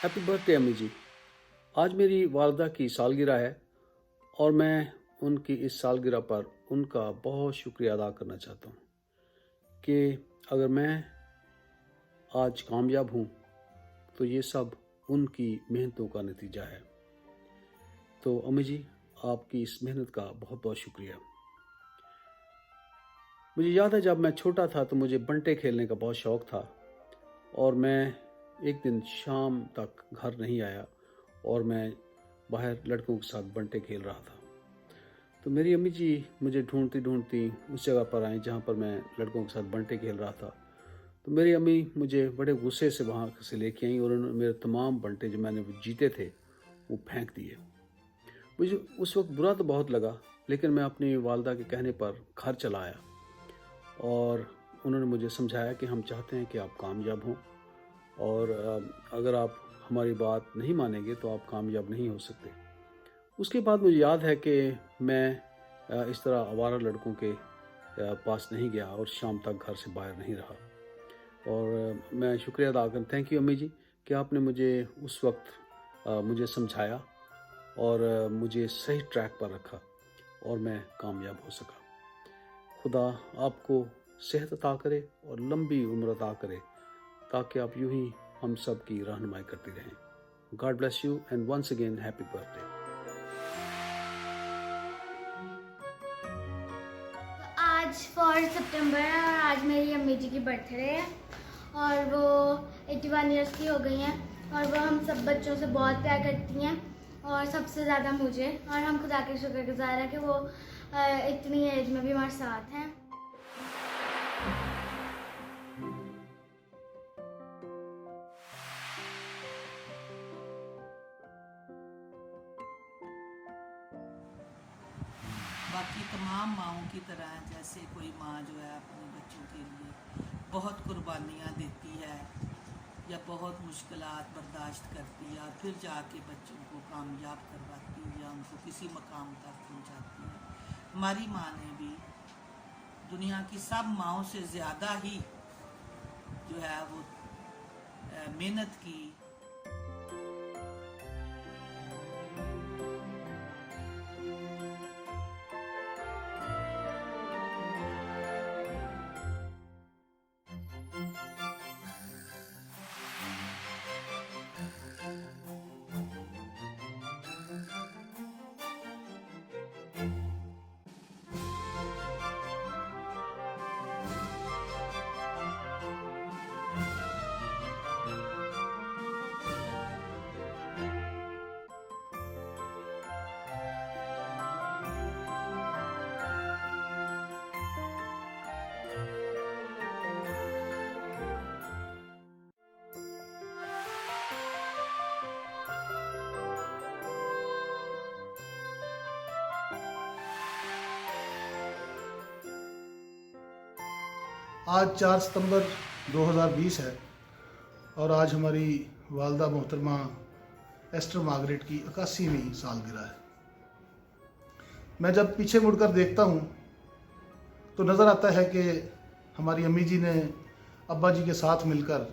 Happy birthday अम्मी जी। आज मेरी वालदा की सालगिरह है और मैं उनकी इस सालगिरह पर उनका बहुत शुक्रिया अदा करना चाहता हूँ कि अगर मैं आज कामयाब हूँ तो ये सब उनकी मेहनतों का नतीजा है। तो अम्मी जी, आपकी इस मेहनत का बहुत बहुत शुक्रिया। मुझे याद है जब मैं छोटा था तो मुझे बंटे खेलने का बहुत शौक़ था और मैं एक दिन शाम तक घर नहीं आया और मैं बाहर लड़कों के साथ बंटे खेल रहा था। तो मेरी अम्मी जी मुझे ढूंढती ढूंढती उस जगह पर आई जहाँ पर मैं लड़कों के साथ बंटे खेल रहा था। तो मेरी अम्मी मुझे बड़े गुस्से से वहाँ से लेके आई और उन्होंने मेरे तमाम बंटे जो मैंने जीते थे वो फेंक दिए। मुझे उस वक्त बुरा तो बहुत लगा, लेकिन मैं अपनी वालदा के कहने पर घर चला आया और उन्होंने मुझे समझाया कि हम चाहते हैं कि आप कामयाब हों और अगर आप हमारी बात नहीं मानेंगे तो आप कामयाब नहीं हो सकते। उसके बाद मुझे याद है कि मैं इस तरह आवारा लड़कों के पास नहीं गया और शाम तक घर से बाहर नहीं रहा। और मैं शुक्रिया अदा कर, थैंक यू अम्मी जी कि आपने मुझे उस वक्त मुझे समझाया और मुझे सही ट्रैक पर रखा और मैं कामयाब हो सका। खुदा आपको सेहत अता करे और लंबी उम्र अता करे ताकि आप यूं ही हम सब की रहनुमाई करती रहें। God bless you and once again happy birthday. तो आज 4 सितंबर है और आज मेरी अम्मी जी की बर्थडे है और वो 81 ईयर्स की हो गई हैं और वो हम सब बच्चों से बहुत प्यार करती हैं और सबसे ज़्यादा मुझे, और हम खुदा के शुक्रगुजार हैं कि वो इतनी एज में भी हमारे साथ हैं। बाकी तमाम माँओं की तरह जैसे कोई माँ जो है अपने बच्चों के लिए बहुत कुर्बानियाँ देती है या बहुत मुश्किलात बर्दाश्त करती है और फिर जाके बच्चों को कामयाब करवाती है या उनको किसी मकाम तक पहुँचाती है। हमारी माँ ने भी दुनिया की सब माँओं से ज़्यादा ही जो है वो मेहनत की। आज 4 सितंबर 2020 है और आज हमारी वालदा मोहतरमा एस्टर मार्गरेट की 81वीं सालगिरह है। मैं जब पीछे मुड़कर देखता हूँ तो नज़र आता है कि हमारी अम्मी जी ने अब्बा जी के साथ मिलकर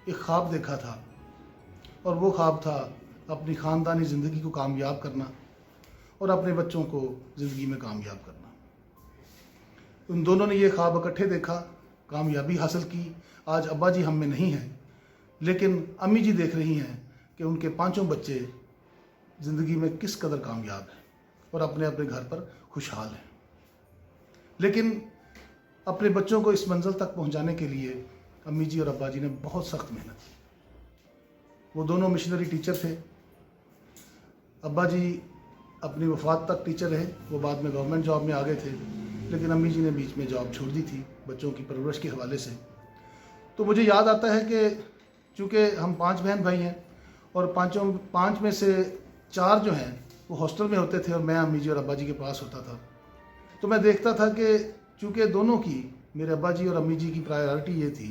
एक ख्वाब देखा था और वो ख्वाब था अपनी ख़ानदानी ज़िंदगी को कामयाब करना और अपने बच्चों को ज़िंदगी में कामयाब करना। उन दोनों ने ये ख्वाब इकट्ठे देखा, कामयाबी हासिल की। आज अब्बा जी हम में नहीं हैं, लेकिन अम्मी जी देख रही हैं कि उनके 5 बच्चे ज़िंदगी में किस कदर कामयाब हैं और अपने अपने घर पर खुशहाल हैं। लेकिन अपने बच्चों को इस मंजिल तक पहुंचाने के लिए अम्मी जी और अब्बा जी ने बहुत सख्त मेहनत की। वो दोनों मिशनरी टीचर थे। अब्बा जी अपनी वफ़ात तक टीचर रहे, वो बाद में गवर्नमेंट जॉब में आ गए थे, लेकिन अम्मी जी ने बीच में जॉब छोड़ दी थी बच्चों की परवरिश के हवाले से। तो मुझे याद आता है कि चूँकि हम 5 बहन भाई हैं और 5 में से 4 जो हैं वो हॉस्टल में होते थे और मैं अम्मी जी और अब्बा जी के पास होता था। तो मैं देखता था कि चूँकि दोनों की, मेरे अब्बा जी और अम्मी जी की प्रायोरिटी ये थी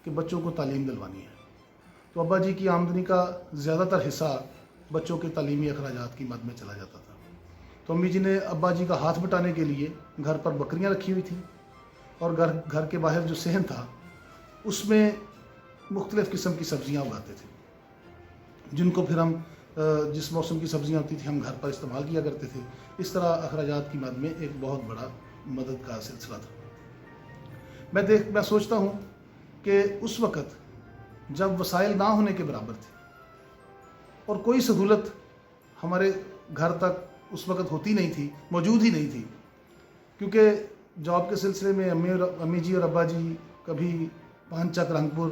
कि बच्चों को तालीम दिलवानी है, तो अब्बा जी की आमदनी का ज़्यादातर हिस्सा बच्चों के तालीमी अखराजात की मद में चला जाता था। तो अम्मी जी ने अब्बा जी का हाथ बटाने के लिए घर पर बकरियां रखी हुई थी और घर के बाहर जो सहन था उसमें मुख्तलिफ़ किस्म की सब्ज़ियां उगाते थे। जिनको फिर हम जिस मौसम की सब्जियां होती थी हम घर पर इस्तेमाल किया करते थे। इस तरह अखराजात की मद में एक बहुत बड़ा मदद का सिलसिला था। मैं सोचता हूँ कि उस वक़्त जब वसाइल ना होने के बराबर थे और कोई सहूलत हमारे घर तक उस वक़्त होती नहीं थी, मौजूद ही नहीं थी, क्योंकि जॉब के सिलसिले में अम्मी जी और अब्बा जी कभी 5 चक रंगपुर,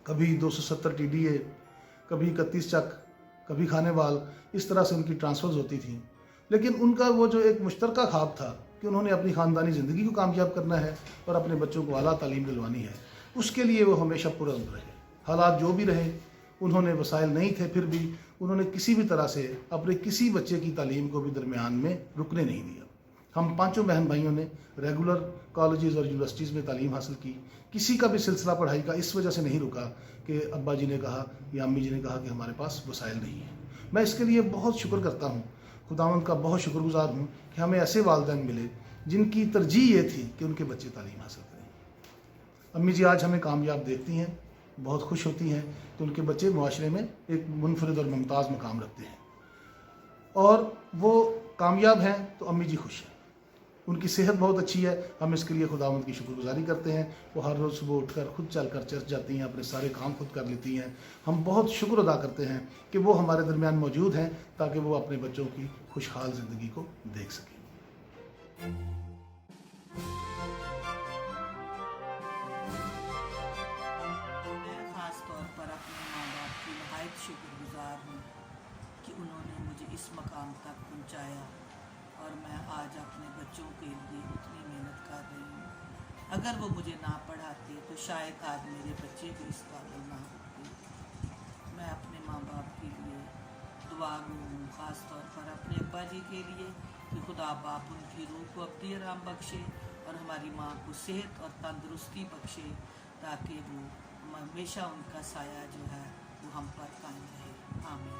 कभी 270 TDA, कभी 31 चक, कभी खानेवाल, इस तरह से उनकी ट्रांसफ़र्स होती थी। लेकिन उनका वो जो एक मुश्तरका ख्वाब था कि उन्होंने अपनी ख़ानदानी ज़िंदगी को कामयाब करना है और अपने बच्चों को आला तालीम दिलवानी है, उसके लिए वो हमेशा पुरअज़्म रहे। हालात जो भी रहे, उन्होंने वसाइल नहीं थे, फिर भी उन्होंने किसी भी तरह से अपने किसी बच्चे की तालीम को भी दरमियान में रुकने नहीं दिया। हम पाँचों बहन भाइयों ने रेगुलर कॉलेजेस और यूनिवर्सिटीज़ में तालीम हासिल की। किसी का भी सिलसिला पढ़ाई का इस वजह से नहीं रुका कि अब्बा जी ने कहा या अम्मी जी ने कहा कि हमारे पास वसाइल नहीं है। मैं इसके लिए बहुत शुक्र करता हूँ, खुदावंद का बहुत शुक्रगुजार हूँ कि हमें ऐसे वालिदैन मिले जिनकी तरजीह ये थी कि उनके बच्चे तालीम हासिल करें। अम्मी जी आज हमें कामयाब देखती हैं, बहुत खुश होती हैं कि उनके बच्चे मुआशरे में एक मुनफरिद और मुमताज़ मकाम रखते हैं, और वो कामयाब हैं तो अम्मी जी खुश हैं। उनकी सेहत बहुत अच्छी है, हम इसके लिए खुदावंद की शुक्रगुजारी करते हैं। वो हर रोज़ सुबह उठकर खुद चलकर चर्च जाती हैं, अपने सारे काम खुद कर लेती हैं। हम बहुत शुक्र अदा करते हैं कि वो हमारे दरमियान मौजूद हैं ताकि वो अपने बच्चों की खुशहाल ज़िंदगी को देख सकें। मैं ख़ास तौर पर अपने माँ बाप की नहायत शुक्रगुजार हूँ कि उन्होंने मुझे इस मकाम तक पहुँचाया और मैं आज अपने बच्चों के लिए उतनी मेहनत कर रही हूँ। अगर वो मुझे ना पढ़ाते तो शायद आज मेरे बच्चे भी इस काबिल ना होते। मैं अपने माँ बाप के लिए दुआ गो हूँ, ख़ास तौर पर अपने अब्बा जी के लिए कि खुदा बाप उनकी रूह को अब्दी आराम बख्शे और हमारी माँ को सेहत और तंदुरुस्ती बख्शे ताकि वो हमेशा उनका साया जो है वो हम पर कायम रहे। आमीन।